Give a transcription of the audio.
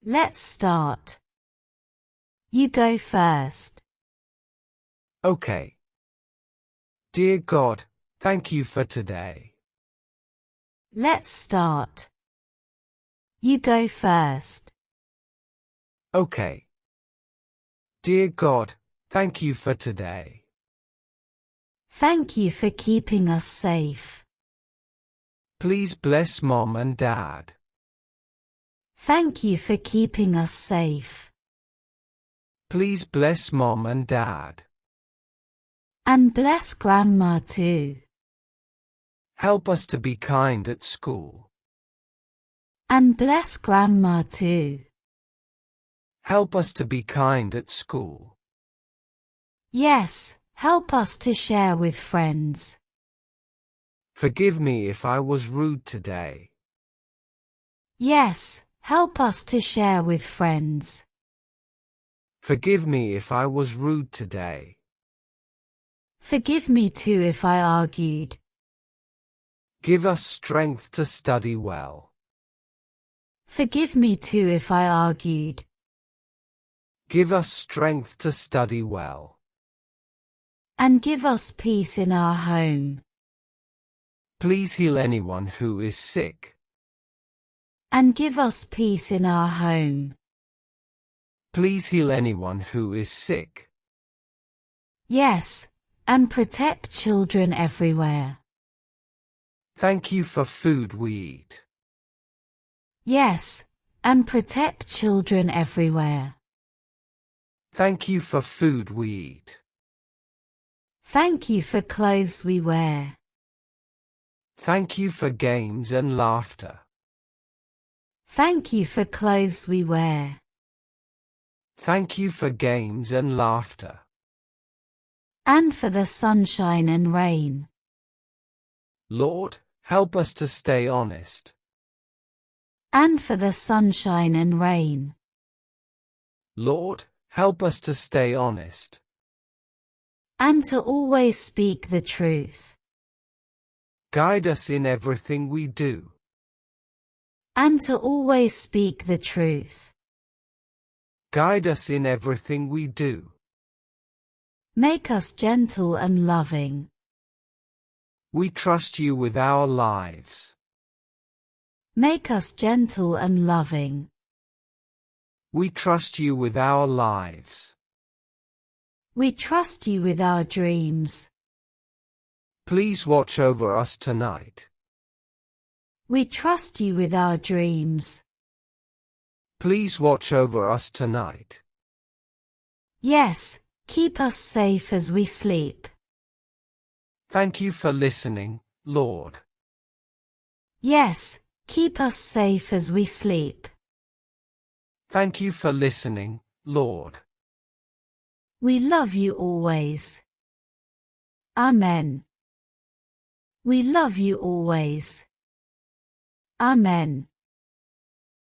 Let's start. You go first. Okay. Dear God, thank you for today. Let's start. You go first. Okay. Dear God, thank you for today. Thank you for keeping us safe. Please bless Mom and Dad. Thank you for keeping us safe. Please bless Mom and Dad. And bless Grandma too. Help us to be kind at school. And bless Grandma too. Help us to be kind at school. Yes, help us to share with friends. Forgive me if I was rude today. Yes, help us to share with friends. Forgive me if I was rude today. Forgive me too if I argued. Give us strength to study well. Forgive me too if I argued. Give us strength to study well. And give us peace in our home. Please heal anyone who is sick. And give us peace in our home. Please heal anyone who is sick. Yes, and protect children everywhere. Thank you for food we eat. Yes, and protect children everywhere. Thank you for food we eat. Thank you for clothes we wear. Thank you for games and laughter. Thank you for clothes we wear. Thank you for games and laughter. And for the sunshine and rain. Lord, help us to stay honest. And for the sunshine and rain. Lord, help us to stay honest. And to always speak the truth. Guide us in everything we do. And to always speak the truth. Guide us in everything we do. Make us gentle and loving. We trust you with our lives. Make us gentle and loving. We trust you with our lives. We trust you with our dreams. Please watch over us tonight. We trust you with our dreams. Please watch over us tonight. Yes, keep us safe as we sleep. Thank you for listening, Lord. Yes, keep us safe as we sleep. Thank you for listening, Lord. We love you always. Amen. We love you always. Amen.